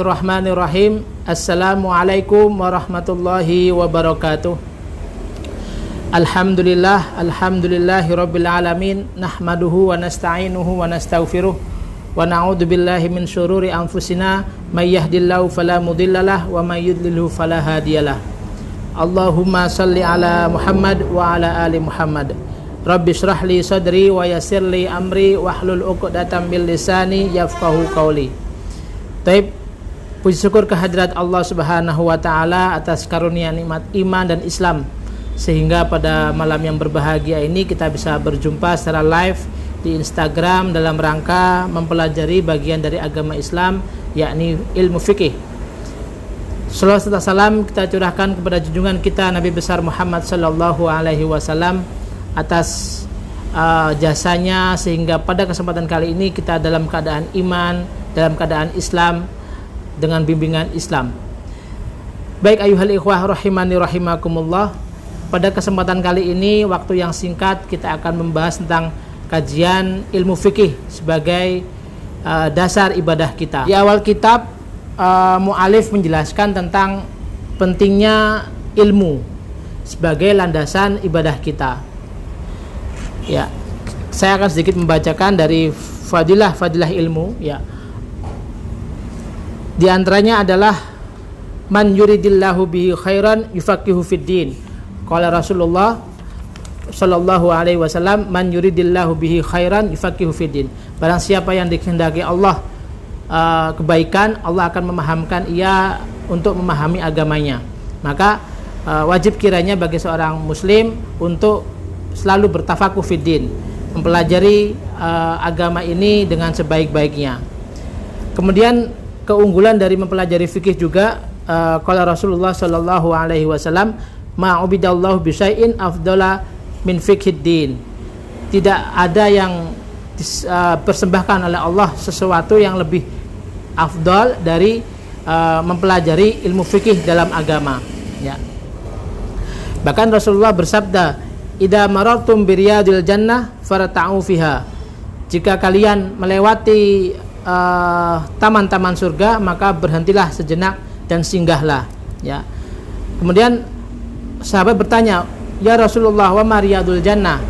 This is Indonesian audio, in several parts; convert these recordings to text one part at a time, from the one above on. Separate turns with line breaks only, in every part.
Bismillahirrahmanirrahim. Assalamualaikum warahmatullahi wabarakatuh. Alhamdulillahirabbil alamin. Nahmaduhu wa nasta'inuhu wa nastaghfiruh wa na'udzu billahi min syururi anfusina may yahdihillahu fala mudhillalah wa may yudlilhu fala hadiyalah. Allahumma shalli ala Muhammad wa ala ali Muhammad. Rabbi shrah li sadri wa yassir li amri wahlul 'uqdatam min lisani yafqahu qawli. Taib, puji syukur kehadirat Allah Subhanahu wa taala atas karunia nikmat iman dan Islam, sehingga pada malam yang berbahagia ini kita bisa berjumpa secara live di Instagram dalam rangka mempelajari bagian dari agama Islam, yakni ilmu fikih. Salawat serta salam kita curahkan kepada junjungan kita Nabi besar Muhammad sallallahu alaihi wasallam atas jasanya, sehingga pada kesempatan kali ini kita dalam keadaan iman, dalam keadaan Islam, dengan bimbingan Islam. Baik ayuhal ikhwah rahimani rahimakumullah, pada kesempatan kali ini waktu yang singkat kita akan membahas tentang kajian ilmu fikih sebagai dasar ibadah kita. Di awal kitab mu'alif menjelaskan tentang pentingnya ilmu sebagai landasan ibadah kita. Ya, saya akan sedikit membacakan dari fadilah ilmu, ya. Di antaranya adalah man yuridillahu bihi khairan yufaqihu fid din. Qala Rasulullah sallallahu alaihi wasallam, man yuridillahu bihi khairan yufaqihu fid din. Barang siapa yang dikehendaki Allah kebaikan, Allah akan memahamkan ia untuk memahami agamanya. Maka wajib kiranya bagi seorang muslim untuk selalu bertafakuh fid din, mempelajari agama ini dengan sebaik-baiknya. Kemudian keunggulan dari mempelajari fikih juga, qala Rasulullah sallallahu alaihi wasallam, ma'ubidallahu bisyai'in afdala min fiqhid din. Tidak ada yang dipersembahkan oleh Allah sesuatu yang lebih afdal dari mempelajari ilmu fikih dalam agama, ya. Bahkan Rasulullah bersabda, idza marartum biriyadil jannah farata'u fiha. Jika kalian melewati taman-taman surga, maka berhentilah sejenak dan singgahlah, ya. Kemudian sahabat bertanya, ya Rasulullah, wa mariyadul jannah,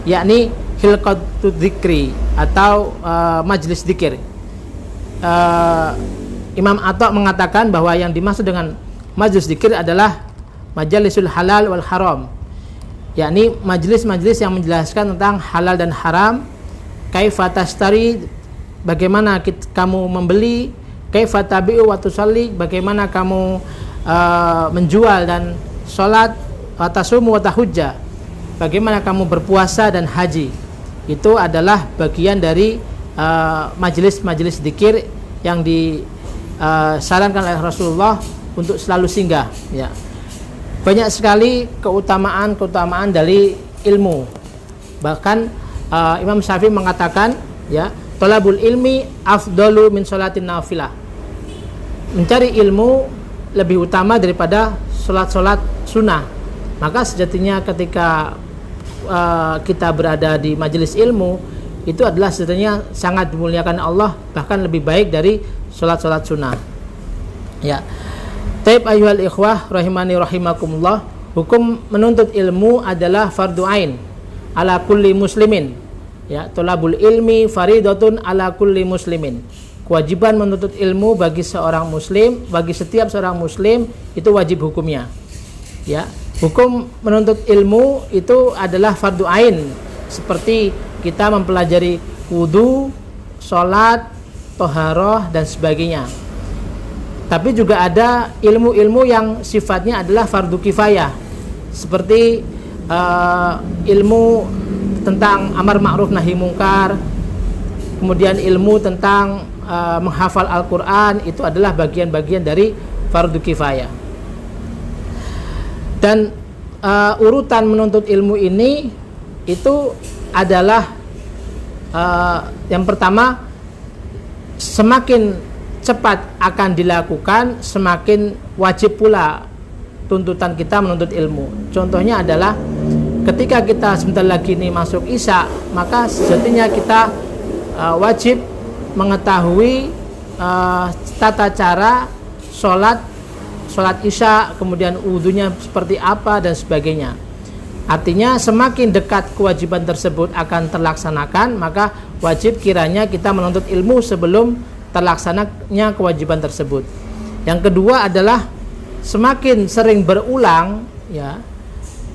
yakni hilqatul dzikri atau majlis dzikir. Imam Atha mengatakan bahwa yang dimaksud dengan majlis dzikir adalah majalisul halal wal haram, yakni majlis-majlis yang menjelaskan tentang halal dan haram. Kaifa tashtari, bagaimana kamu membeli, kaifa tabi'u wa tusalli, bagaimana kamu menjual dan salat, wa tasumu wa tahujja, bagaimana kamu berpuasa dan haji. Itu adalah bagian dari majelis-majelis zikir yang disarankan oleh Rasulullah untuk selalu singgah, ya. Banyak sekali keutamaan dari ilmu. Bahkan Imam Syafi'i mengatakan, ya, thalabul ilmi afdalu min sholatin nafilah. Mencari ilmu lebih utama daripada sholat sunnah. Maka sejatinya ketika kita berada di majelis ilmu, itu adalah sejatinya sangat dimuliakan Allah, bahkan lebih baik dari sholat sunnah, ya. Taib ayyuhal ikhwah rahimani rahimakumullah, hukum menuntut ilmu adalah fardu ain ala kulli muslimin, ya. Thalabul ilmi faridatun ala kulli muslimin. Kewajiban menuntut ilmu bagi seorang muslim, bagi setiap seorang muslim, itu wajib hukumnya, ya. Hukum menuntut ilmu itu adalah fardu ain, seperti kita mempelajari wudu, sholat, toharoh dan sebagainya. Tapi juga ada ilmu-ilmu yang sifatnya adalah fardu kifayah, seperti ilmu tentang amar ma'ruf nahi mungkar, kemudian ilmu tentang menghafal Al-Quran, itu adalah bagian-bagian dari fardu kifayah. Dan urutan menuntut ilmu ini itu adalah yang pertama, semakin cepat akan dilakukan, semakin wajib pula tuntutan kita menuntut ilmu. Contohnya adalah ketika kita sebentar lagi ini masuk Isya, maka sejatinya kita wajib mengetahui tata cara sholat isya, kemudian wudunya seperti apa dan sebagainya. Artinya semakin dekat kewajiban tersebut akan terlaksanakan, maka wajib kiranya kita menuntut ilmu sebelum terlaksananya kewajiban tersebut. Yang kedua adalah semakin sering berulang, ya,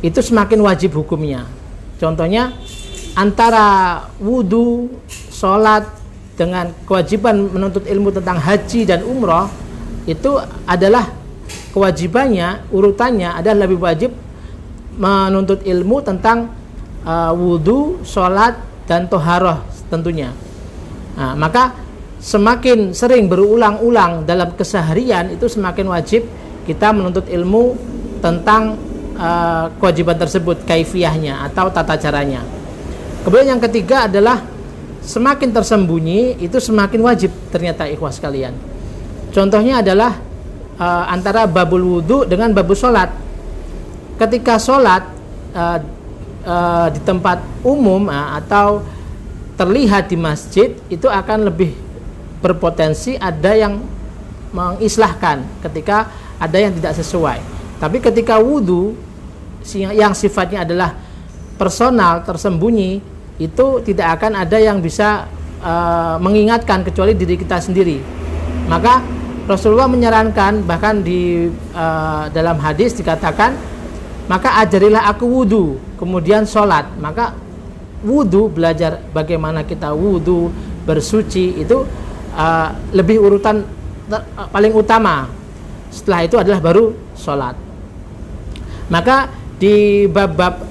itu semakin wajib hukumnya. Contohnya antara wudu, sholat dengan kewajiban menuntut ilmu tentang haji dan umroh, itu adalah kewajibannya, urutannya adalah lebih wajib menuntut ilmu tentang wudu, sholat dan toharoh tentunya. Nah, maka semakin sering berulang-ulang dalam keseharian itu semakin wajib kita menuntut ilmu tentang kewajiban tersebut, kaifiyahnya atau tata caranya. Kemudian yang ketiga adalah semakin tersembunyi itu semakin wajib ternyata, ikhwas sekalian. Contohnya adalah antara babul wudu dengan babul sholat. Ketika sholat di tempat umum atau terlihat di masjid, itu akan lebih berpotensi ada yang mengislahkan ketika ada yang tidak sesuai. Tapi ketika wudu yang sifatnya adalah personal, tersembunyi, itu tidak akan ada yang bisa mengingatkan kecuali diri kita sendiri. Maka Rasulullah menyarankan, bahkan di dalam hadis dikatakan, maka ajarilah aku wudu, kemudian sholat. Maka wudu, belajar bagaimana kita wudu, bersuci, itu lebih urutan paling utama. Setelah itu adalah baru sholat. Maka di bab-bab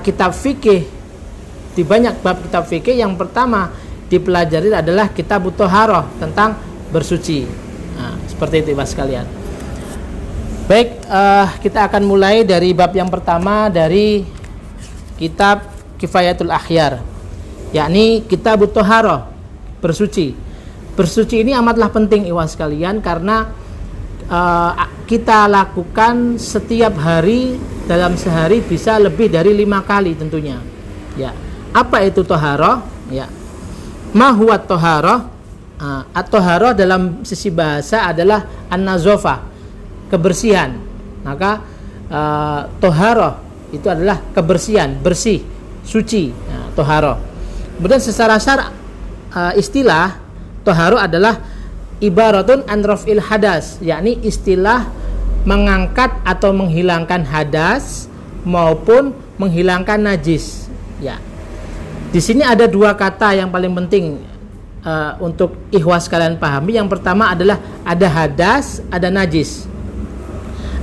kitab fikih, di banyak bab kitab fikih, yang pertama dipelajari adalah kitab Thaharah tentang bersuci. Nah, seperti itu Mas sekalian. Baik, kita akan mulai dari bab yang pertama dari kitab Kifayatul Akhyar, yakni kitab Thaharah, bersuci. Bersuci ini amatlah penting ikhwas sekalian, karena kita lakukan setiap hari, dalam sehari bisa lebih dari 5 kali tentunya. Ya, apa itu Thaharah? Ya, ma huwa Thaharah? At-Thaharah dalam sisi bahasa adalah an-nazafah, kebersihan. Maka Thaharah itu adalah kebersihan, bersih, suci. Thaharah. Kemudian secara istilah, Thaharah adalah ibaratun an raf'il hadas, yakni istilah mengangkat atau menghilangkan hadas maupun menghilangkan najis. Ya. Di sini ada 2 kata yang paling penting untuk ikhwas kalian pahami. Yang pertama adalah ada hadas, ada najis.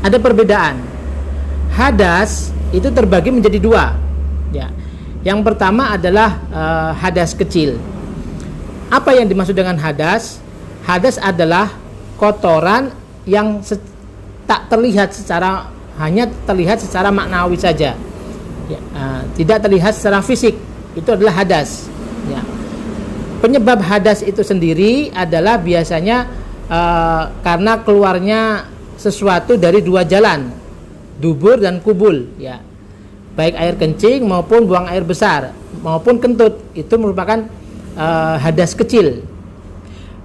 Ada perbedaan. Hadas itu terbagi menjadi 2. Ya. Yang pertama adalah hadas kecil. Apa yang dimaksud dengan hadas? Hadas adalah kotoran yang tak terlihat hanya terlihat secara maknawi saja. Ya, tidak terlihat secara fisik. Itu adalah hadas. Ya. Penyebab hadas itu sendiri adalah biasanya karena keluarnya sesuatu dari 2 jalan, dubur dan kubul. Ya. Baik air kencing maupun buang air besar maupun kentut, itu merupakan hadas kecil.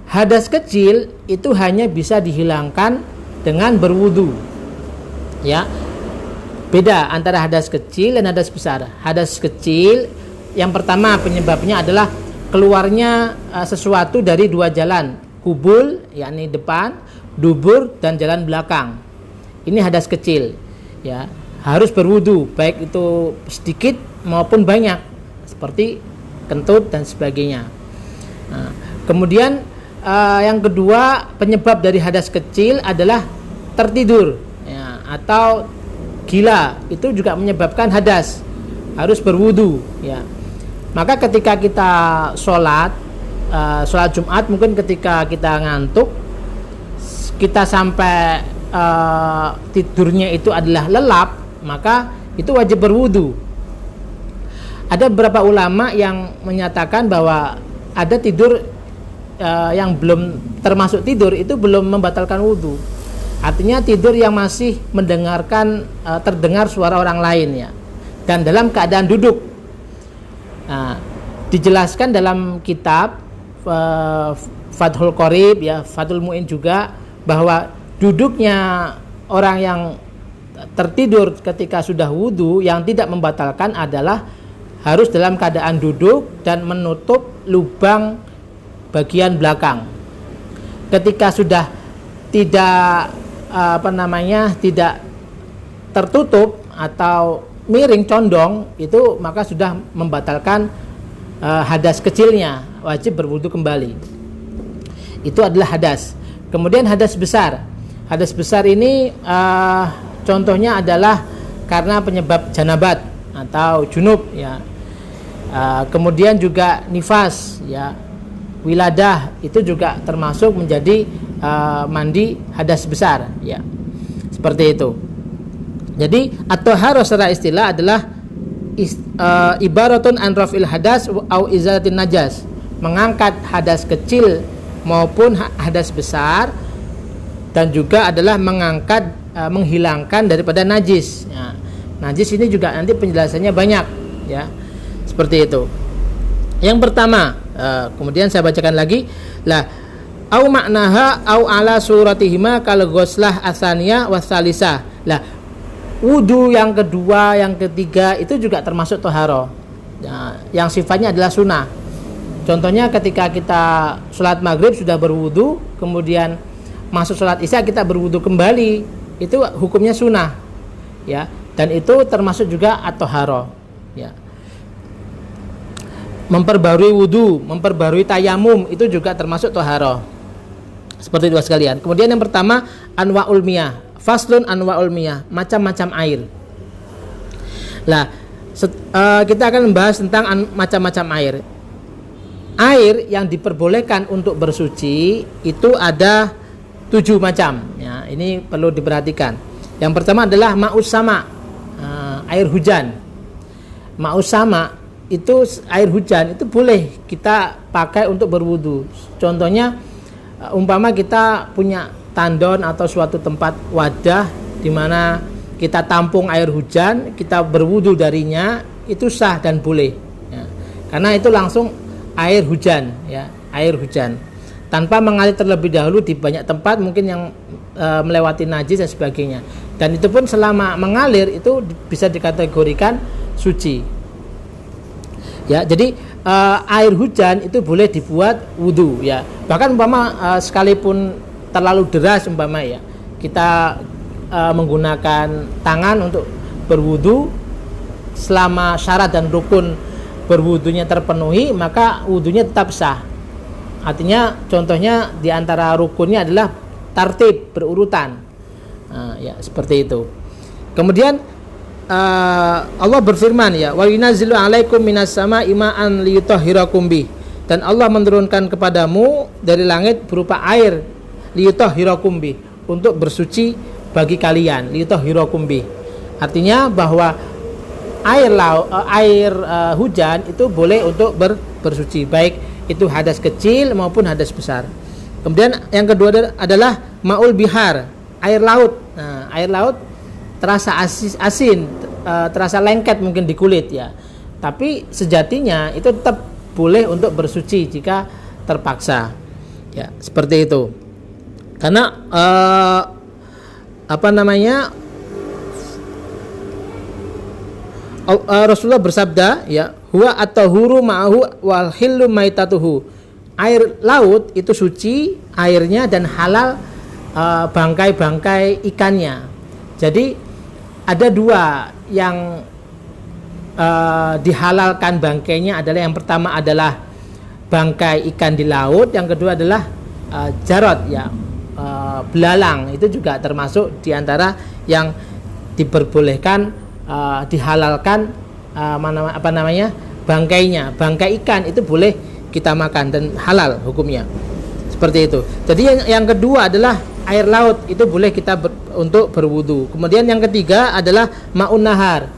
Hadas kecil itu hanya bisa dihilangkan dengan berwudu. Ya. Beda antara hadas kecil dan hadas besar. Hadas kecil yang pertama penyebabnya adalah keluarnya sesuatu dari 2 jalan, kubul yakni depan, dubur dan jalan belakang. Ini hadas kecil. Ya, harus berwudu, baik itu sedikit maupun banyak, seperti kentut dan sebagainya. Nah, kemudian yang kedua, penyebab dari hadas kecil adalah tertidur, ya, atau gila, itu juga menyebabkan hadas, harus berwudu. Ya. Maka ketika kita sholat Jumat, mungkin ketika kita ngantuk, kita sampai tidurnya itu adalah lelap, maka itu wajib berwudu. Ada beberapa ulama yang menyatakan bahwa ada tidur yang belum termasuk tidur itu belum membatalkan wudu. Artinya tidur yang masih mendengarkan terdengar suara orang lain, ya, dan dalam keadaan duduk. Nah, dijelaskan dalam kitab Fathul Qorib ya, Fathul Mu'in juga, bahwa duduknya orang yang tertidur ketika sudah wudu yang tidak membatalkan adalah harus dalam keadaan duduk dan menutup lubang bagian belakang. Ketika sudah tidak tidak tertutup atau miring condong, itu maka sudah membatalkan hadas kecilnya, wajib berwudu kembali. Itu adalah hadas. Kemudian hadas besar. Hadas besar ini contohnya adalah karena penyebab janabat atau junub ya. Kemudian juga nifas ya, wiladah, itu juga termasuk menjadi mandi hadas besar ya. Seperti itu. Jadi at-thaharah secara istilah adalah ibaratun an raf'il hadas au izalatin najas, mengangkat hadas kecil maupun hadas besar, dan juga adalah mengangkat menghilangkan daripada najis ya. Najis ini juga nanti penjelasannya banyak ya. Seperti itu. Yang pertama, kemudian saya bacakan lagi lah, au maknaha au ala suratihima kal ghuslah atsaniyah wasalisah. Lah, wudu yang kedua, yang ketiga itu juga termasuk toharoh ya, yang sifatnya adalah sunnah. Contohnya ketika kita sholat maghrib sudah berwudu, kemudian masuk sholat isya kita berwudu kembali, itu hukumnya sunnah ya, dan itu termasuk juga at-toharoh ya. Memperbarui wudu, memperbarui tayamum, itu juga termasuk toharoh. Seperti itu sekalian. Kemudian yang pertama, anwa'ul miyah. Faslun anwa'ul miyah, macam-macam air. Lah, kita akan membahas tentang macam-macam air. Air yang diperbolehkan untuk bersuci itu ada 7 macam ya, ini perlu diperhatikan. Yang pertama adalah ma'us sama, air hujan. Ma'us sama itu air hujan, itu boleh kita pakai untuk berwudu. Contohnya umpama kita punya tandon atau suatu tempat wadah di mana kita tampung air hujan, kita berwudu darinya, itu sah dan boleh ya. Karena itu langsung air hujan ya, air hujan tanpa mengalir terlebih dahulu di banyak tempat mungkin yang melewati najis dan sebagainya, dan itu pun selama mengalir itu bisa dikategorikan suci ya. Jadi air hujan itu boleh dibuat wudu ya. Bahkan umpama sekalipun terlalu deras umpama ya, kita menggunakan tangan untuk berwudu, selama syarat dan rukun berwudunya terpenuhi, maka wudunya tetap sah. Artinya contohnya di antara rukunnya adalah tartib, berurutan ya, seperti itu. Kemudian Allah berfirman ya, wa yunazzilu 'alaikum minas sama'i ma'an liyutahhirakum bih, dan Allah menurunkan kepadamu dari langit berupa air, liyutahhirakum bih, untuk bersuci bagi kalian, liyutahhirakum bih. Artinya bahwa air hujan itu boleh untuk bersuci, baik itu hadas kecil maupun hadas besar. Kemudian yang kedua adalah ma'ul bihar, air laut. Nah, air laut terasa asin, terasa lengket mungkin di kulit ya, tapi sejatinya itu tetap boleh untuk bersuci jika terpaksa ya, seperti itu. Karena Rasulullah bersabda ya, huwa at-tahuru ma'ahu wal hillu maitatuhu. Air laut itu suci airnya dan halal bangkai-bangkai ikannya. Jadi ada 2 yang dihalalkan bangkainya adalah, yang pertama adalah bangkai ikan di laut, yang kedua adalah jarot ya, belalang, itu juga termasuk diantara yang diperbolehkan, dihalalkan bangkainya. Bangkai ikan itu boleh kita makan dan halal hukumnya, seperti itu. Jadi yang kedua adalah air laut, itu boleh kita untuk berwudu. Kemudian yang ketiga adalah ma'un nahar,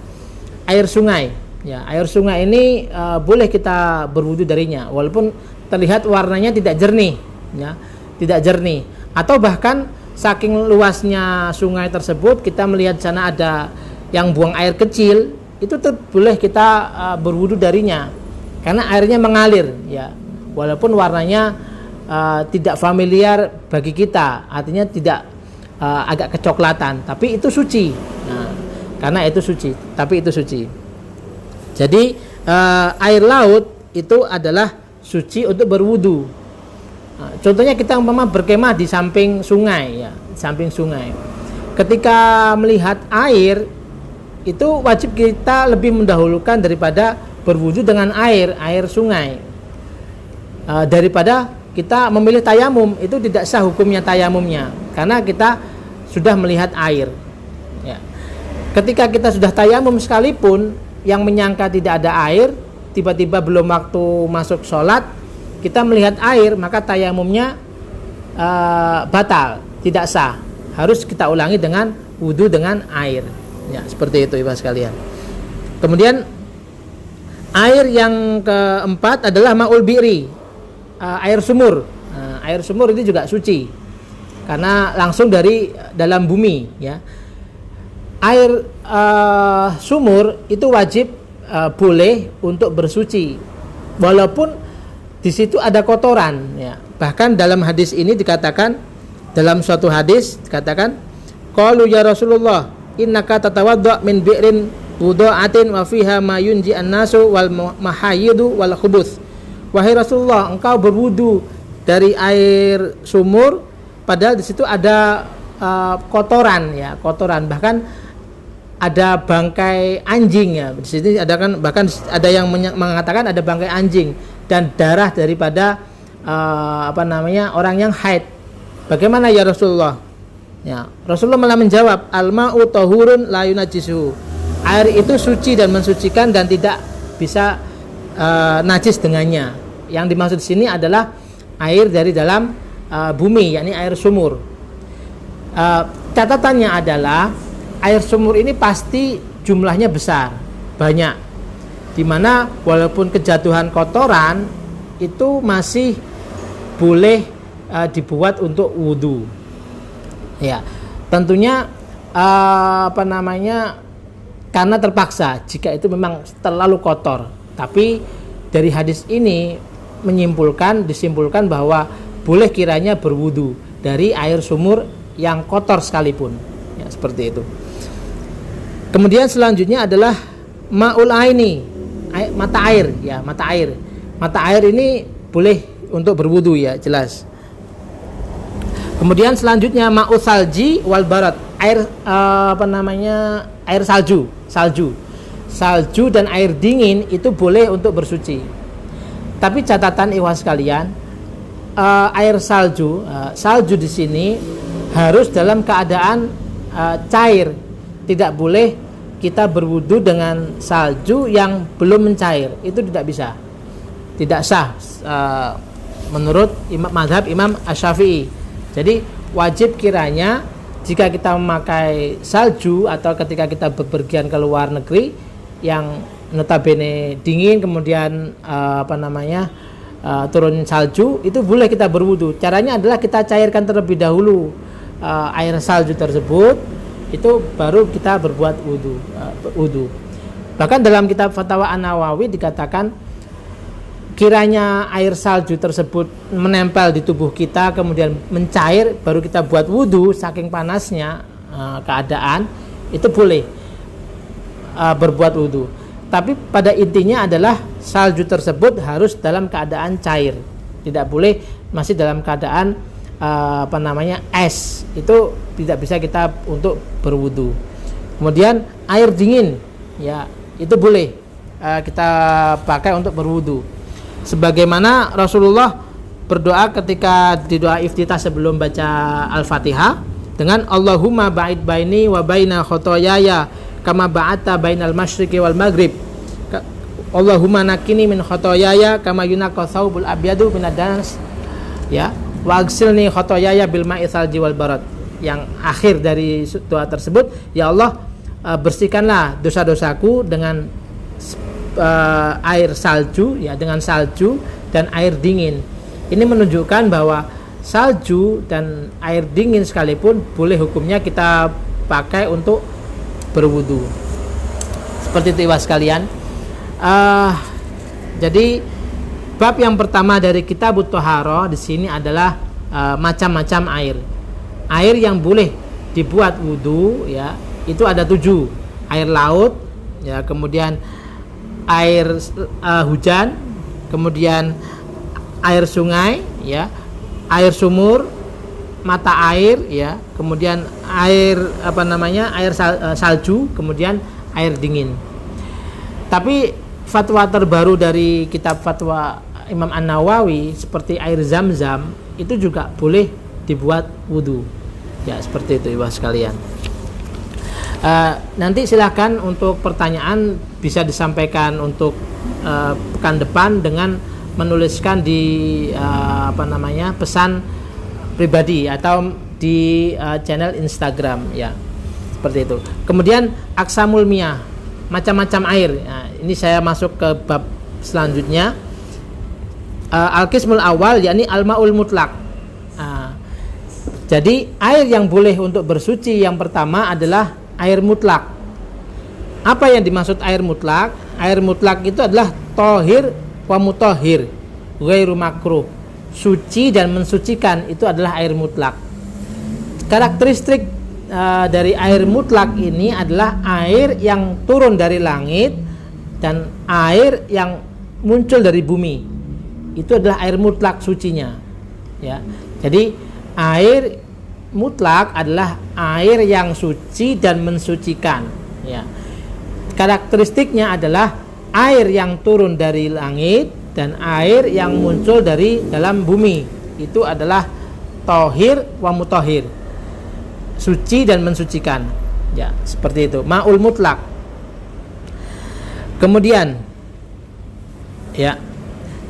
air sungai ya. Air sungai ini boleh kita berwudu darinya walaupun terlihat warnanya tidak jernih ya, tidak jernih, atau bahkan saking luasnya sungai tersebut kita melihat sana ada yang buang air kecil, itu boleh kita berwudu darinya karena airnya mengalir ya, walaupun warnanya tidak familiar bagi kita, artinya tidak agak kecoklatan, tapi itu suci. Nah, karena itu suci, tapi itu suci. Jadi air laut itu adalah suci untuk berwudu. Nah, contohnya kita berkemah di samping sungai, ya, samping sungai. Ketika melihat air, itu wajib kita lebih mendahulukan daripada berwudu dengan air sungai, daripada kita memilih tayamum. Itu tidak sah hukumnya tayamumnya, karena kita sudah melihat air. Ya. Ketika kita sudah tayamum sekalipun, yang menyangka tidak ada air, tiba-tiba belum waktu masuk sholat, kita melihat air, maka tayamumnya batal, tidak sah. Harus kita ulangi dengan wudu dengan air. Ya, seperti itu Ibu sekalian. Kemudian air yang keempat adalah ma'ul bi'ri, air sumur. Air sumur itu juga suci karena langsung dari dalam bumi, ya. Air sumur itu wajib boleh untuk bersuci walaupun di situ ada kotoran, ya. Bahkan dalam hadis ini dikatakan, dalam suatu hadis dikatakan, qalu ya Rasulullah innaka tatawadda min bi'rin wudha'atin wa fiha ma yunji an-nasu wal mahayidu wal khubuth. Wahai Rasulullah, engkau berwudu dari air sumur padahal di situ ada kotoran, ya, kotoran, bahkan ada bangkai anjing, ya. Di sini ada kan, bahkan ada yang mengatakan ada bangkai anjing dan darah daripada orang yang haid. Bagaimana ya Rasulullah? Ya, Rasulullah malah menjawab, al-ma'u tahurun la yunajjisuhu. Air itu suci dan mensucikan dan tidak bisa najis dengannya. Yang dimaksud di sini adalah air dari dalam bumi, yakni air sumur. Catatannya adalah air sumur ini pasti jumlahnya besar, banyak. Dimana walaupun kejatuhan kotoran itu masih boleh dibuat untuk wudu. Ya, tentunya karena terpaksa jika itu memang terlalu kotor. Tapi dari hadis ini disimpulkan bahwa boleh kiranya berwudu dari air sumur yang kotor sekalipun. Ya, seperti itu. Kemudian selanjutnya adalah ma'ul aini, mata air, ya, mata air. Mata air ini boleh untuk berwudu, ya, jelas. Kemudian selanjutnya ma'ul salji wal barat, air air salju dan air dingin itu boleh untuk bersuci. Tapi catatan ikhwas sekalian, air salju di sini harus dalam keadaan cair. Tidak boleh kita berwudu dengan salju yang belum mencair, itu tidak bisa, tidak sah menurut mazhab Imam Asy-Syafi'i. Jadi wajib kiranya jika kita memakai salju atau ketika kita bepergian ke luar negeri yang notabene dingin, kemudian turun salju, itu boleh kita berwudu. Caranya adalah kita cairkan terlebih dahulu air salju tersebut, itu baru kita berbuat wudu. Bahkan dalam kitab Fatwa An-Nawawi dikatakan, kiranya air salju tersebut menempel di tubuh kita kemudian mencair, baru kita buat wudu, saking panasnya keadaan, itu boleh berbuat wudu. Tapi pada intinya adalah salju tersebut harus dalam keadaan cair, tidak boleh masih dalam keadaan es, itu tidak bisa kita untuk berwudu. Kemudian air dingin, ya, itu boleh kita pakai untuk berwudu. Sebagaimana Rasulullah berdoa ketika di doa iftitah sebelum baca Al-Fatihah dengan Allahumma ba'id baini wa baina khotoyaya kama ba'ata bainal masyriqi wal maghrib. Allahumma nakini min khotoyaya kama yunaqqa thawbul abyadu minad danas, ya, wa agsilni khotoyaya bil ma'i salji wal barad. Yang akhir dari doa tersebut, ya Allah, bersihkanlah dosa-dosaku dengan air salju, ya, dengan salju dan air dingin. Ini menunjukkan bahwa salju dan air dingin sekalipun boleh hukumnya kita pakai untuk berwudu. Seperti itu ikhwas sekalian. Jadi bab yang pertama dari Kitabut Thaharah di sini adalah macam-macam air. Air yang boleh dibuat wudu ya, itu ada 7. Air laut ya, kemudian air hujan, kemudian air sungai ya, air sumur, mata air ya, kemudian air air salju, kemudian air dingin. Tapi fatwa terbaru dari kitab fatwa Imam An-Nawawi seperti air zam-zam itu juga boleh dibuat wudu ya, seperti itu ibu sekalian. Nanti silakan untuk pertanyaan bisa disampaikan untuk pekan depan dengan menuliskan di pesan pribadi atau di channel Instagram ya, seperti itu. Kemudian aqsamul miyah, macam-macam air. Nah, ini saya masuk ke bab selanjutnya. Al-qismul awal yakni al-ma'ul mutlak. Jadi air yang boleh untuk bersuci yang pertama adalah air mutlak. Apa yang dimaksud air mutlak? Air mutlak itu adalah tohir wa mutahhir, ghairu makruh. Suci dan mensucikan itu adalah air mutlak. Karakteristik dari air mutlak ini adalah air yang turun dari langit dan air yang muncul dari bumi. Itu adalah air mutlak sucinya. Ya. Jadi air mutlak adalah air yang suci dan mensucikan ya. Karakteristiknya adalah air yang turun dari langit dan air yang muncul dari dalam bumi. Itu adalah tohir wa mutahhir, suci dan mensucikan ya, seperti itu, ma'ul mutlak. Kemudian ya,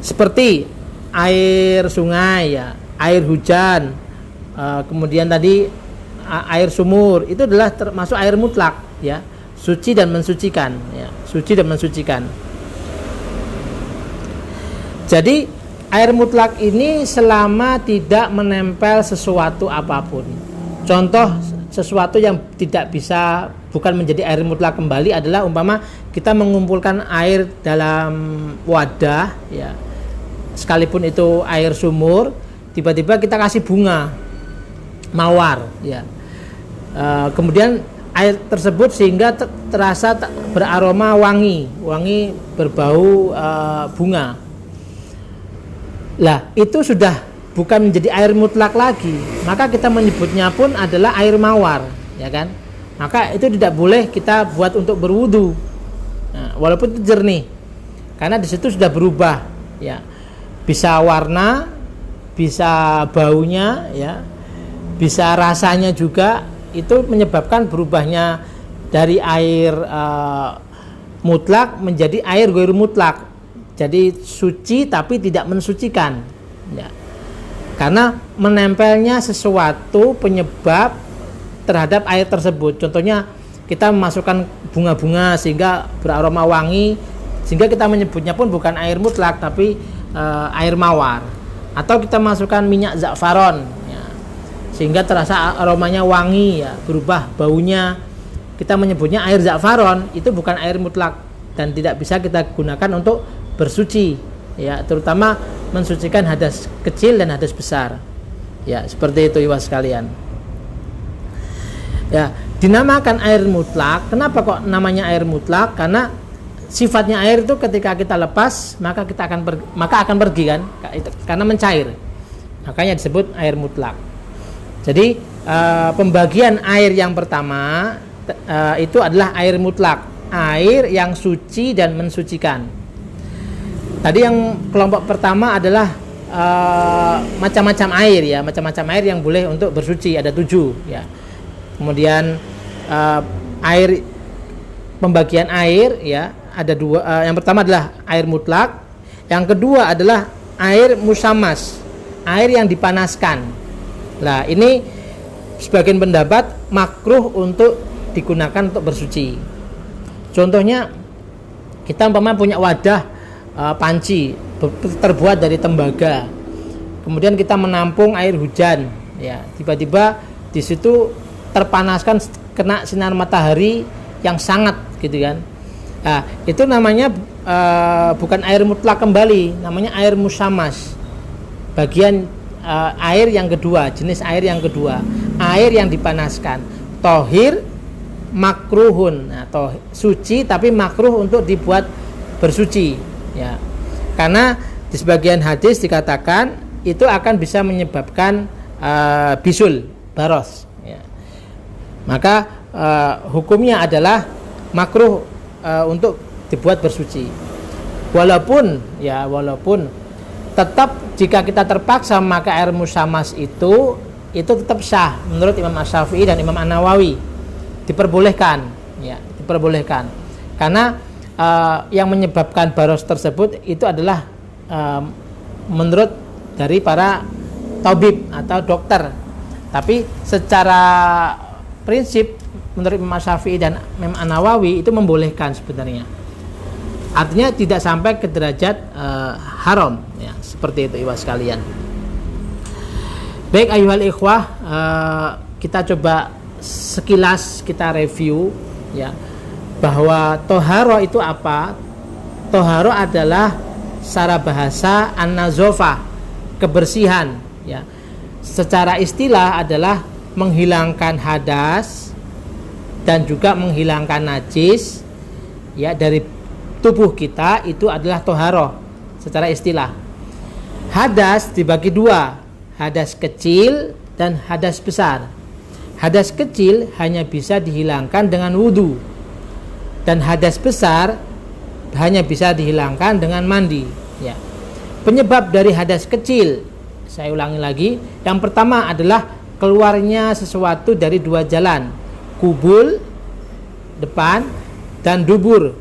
seperti air sungai ya, air hujan, kemudian tadi air sumur, itu adalah termasuk air mutlak ya, suci dan mensucikan ya, suci dan mensucikan. Jadi air mutlak ini selama tidak menempel sesuatu apapun. Contoh sesuatu yang tidak bisa, bukan menjadi air mutlak kembali adalah umpama kita mengumpulkan air dalam wadah ya, sekalipun itu air sumur, tiba-tiba kita kasih bunga mawar ya, kemudian air tersebut sehingga terasa beraroma wangi berbau bunga. Lah itu sudah bukan menjadi air mutlak lagi, maka kita menyebutnya pun adalah air mawar ya kan. Maka itu tidak boleh kita buat untuk berwudu, walaupun itu jernih, karena di situ sudah berubah ya, bisa warna, bisa baunya ya, bisa rasanya juga, itu menyebabkan berubahnya dari air mutlak menjadi air ghairu mutlak. Jadi suci tapi tidak mensucikan ya. Karena menempelnya sesuatu penyebab terhadap air tersebut. Contohnya kita memasukkan bunga-bunga sehingga beraroma wangi, sehingga kita menyebutnya pun bukan air mutlak tapi air mawar. Atau kita masukkan minyak za'faron ya, sehingga terasa aromanya wangi ya, berubah baunya, kita menyebutnya air za'faron. Itu bukan air mutlak dan tidak bisa kita gunakan untuk bersuci ya, terutama mensucikan hadas kecil dan hadas besar ya, seperti itu ibu sekalian ya. Dinamakan air mutlak, kenapa kok namanya air mutlak? Karena sifatnya air itu ketika kita lepas maka akan pergi kan, karena mencair, makanya disebut air mutlak. Jadi pembagian air yang pertama itu adalah air mutlak, air yang suci dan mensucikan. Tadi yang kelompok pertama adalah macam-macam air ya, macam-macam air yang boleh untuk bersuci, ada 7 ya. Kemudian air, pembagian air ya, ada 2. Yang pertama adalah air mutlak, yang kedua adalah air musammas, air yang dipanaskan. Nah ini sebagian pendapat makruh untuk digunakan untuk bersuci. Contohnya kita umpama punya wadah panci terbuat dari tembaga, kemudian kita menampung air hujan ya, tiba-tiba di situ terpanaskan kena sinar matahari yang sangat gitu kan. Nah, itu namanya bukan air mutlak kembali, namanya air musammas. Bagian air yang kedua, jenis air yang kedua, air yang dipanaskan. Tohir makruhun, atau suci tapi makruh untuk dibuat bersuci, ya. Karena di sebagian hadis dikatakan itu akan bisa menyebabkan bisul, baros, ya. Maka hukumnya adalah makruh untuk dibuat bersuci. Walaupun tetap jika kita terpaksa memakai air musammas itu tetap sah menurut Imam Asy-Syafi'i dan Imam An-Nawawi, diperbolehkan, ya, diperbolehkan. Karena yang menyebabkan baros tersebut itu adalah menurut dari para tabib atau dokter. Tapi secara prinsip menurut Imam Syafi'i dan Imam An-Nawawi itu membolehkan sebenarnya. Artinya tidak sampai ke derajat haram, ya, seperti itu ikhwah sekalian. Baik ayyuhal ikhwah, kita coba sekilas kita review, ya, bahwa toharo itu apa? Toharo adalah secara bahasa an-nazofah, kebersihan, ya. Secara istilah adalah menghilangkan hadas dan juga menghilangkan najis, ya, dari tubuh kita. Itu adalah toharo secara istilah. Hadas dibagi dua, hadas kecil dan hadas besar. Hadas kecil hanya bisa dihilangkan dengan wudu, dan hadas besar hanya bisa dihilangkan dengan mandi, ya. Penyebab dari hadas kecil, saya ulangi lagi, yang pertama adalah keluarnya sesuatu dari dua jalan, kubul depan dan dubur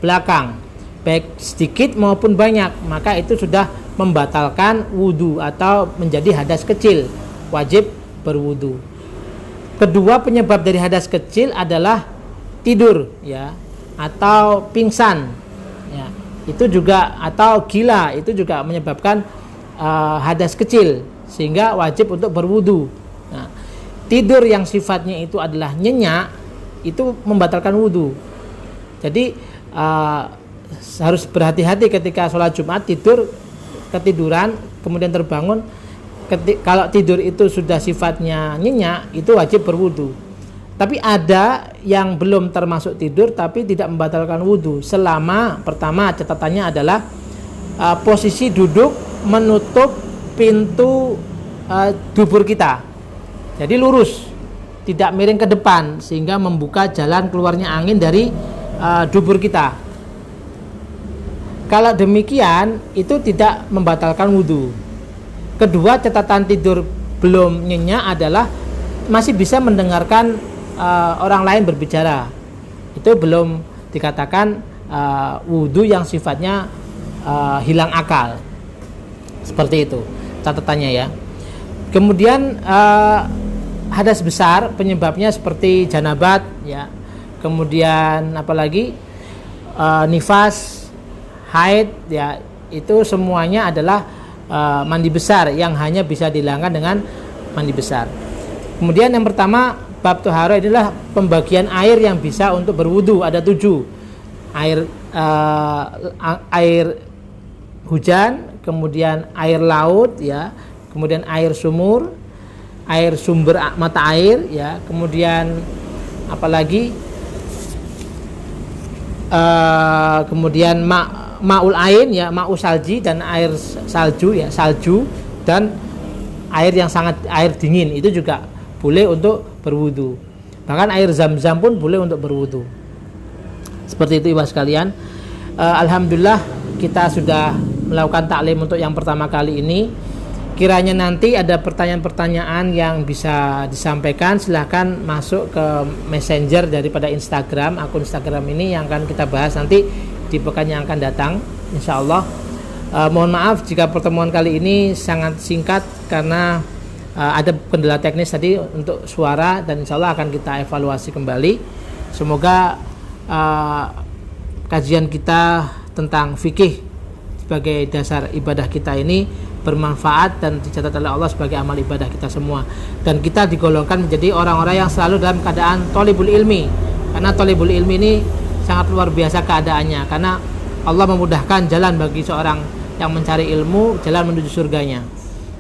belakang, baik sedikit maupun banyak, maka itu sudah membatalkan wudu atau menjadi hadas kecil, wajib berwudu. Kedua penyebab dari hadas kecil adalah tidur, ya, atau pingsan, ya, itu juga, atau gila, itu juga menyebabkan hadas kecil sehingga wajib untuk berwudu. Nah, tidur yang sifatnya itu adalah nyenyak itu membatalkan wudu. Jadi harus berhati-hati ketika sholat Jumat, tidur, ketiduran kemudian terbangun. Kalau tidur itu sudah sifatnya nyenyak, itu wajib berwudu. Tapi ada yang belum termasuk tidur tapi tidak membatalkan wudu selama, pertama catatannya adalah posisi duduk menutup pintu dubur kita, jadi lurus, tidak miring ke depan sehingga membuka jalan keluarnya angin dari dubur kita. Kalau demikian itu tidak membatalkan wudu. Kedua, catatan tidur belum nyenyak adalah masih bisa mendengarkan orang lain berbicara. Itu belum dikatakan wudu yang sifatnya hilang akal. Seperti itu catatannya, ya. Kemudian hadas besar penyebabnya seperti janabat, ya. Kemudian apalagi nifas, haid, ya, itu semuanya adalah mandi besar yang hanya bisa dihilangkan dengan mandi besar. Kemudian yang pertama bab toharo adalah pembagian air yang bisa untuk berwudu, ada 7. Air hujan, kemudian air laut, ya, kemudian air sumur, air sumber mata air, ya, kemudian apalagi kemudian ma'ul ain, ya, ma'u salji dan air salju, ya, salju dan air yang sangat air dingin itu juga boleh untuk berwudu. Bahkan air zam-zam pun boleh untuk berwudu. Seperti itu ibu sekalian. Alhamdulillah kita sudah melakukan taklim untuk yang pertama kali ini. Kiranya nanti ada pertanyaan-pertanyaan yang bisa disampaikan, silahkan masuk ke messenger daripada Instagram, akun Instagram ini yang akan kita bahas nanti di pekan yang akan datang, insyaallah. Mohon maaf jika pertemuan kali ini sangat singkat karena ada kendala teknis tadi untuk suara, dan insyaallah akan kita evaluasi kembali. Semoga kajian kita tentang fikih sebagai dasar ibadah kita ini bermanfaat dan dicatat oleh Allah sebagai amal ibadah kita semua, dan kita digolongkan menjadi orang-orang yang selalu dalam keadaan thalibul ilmi, karena thalibul ilmi ini sangat luar biasa keadaannya, karena Allah memudahkan jalan bagi seorang yang mencari ilmu, jalan menuju surganya.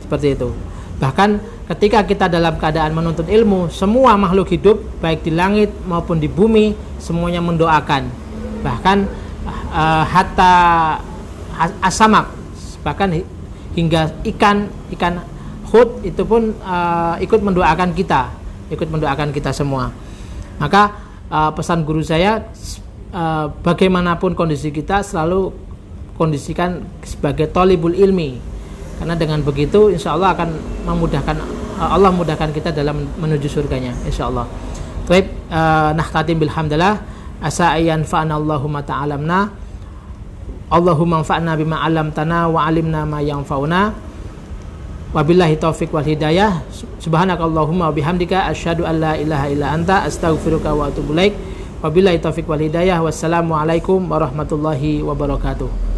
Seperti itu. Bahkan ketika kita dalam keadaan menuntut ilmu, semua makhluk hidup baik di langit maupun di bumi semuanya mendoakan. Bahkan hatta asamak, bahkan hingga ikan hut itu pun ikut mendoakan kita semua. Maka pesan guru saya, bagaimanapun kondisi kita selalu kondisikan sebagai thalibul ilmi, karena dengan begitu insya Allah akan Allah memudahkan kita dalam menuju surganya insya Allah. Baik, nahtatim bilhamdulillah, asa ayyan fa'ana Allahumma ta'alamna, Allahumma anfa'na bima 'allamtana wa 'alimna ma yanfa'una, wabillahi taufiq wal hidayah. Subhanakallahumma wa bihamdika asyhadu an la ilaha illa anta astaghfiruka wa atubu ilaik. Wabillahi taufiq wal hidayah. Wassalamu alaikum warahmatullahi wabarakatuh.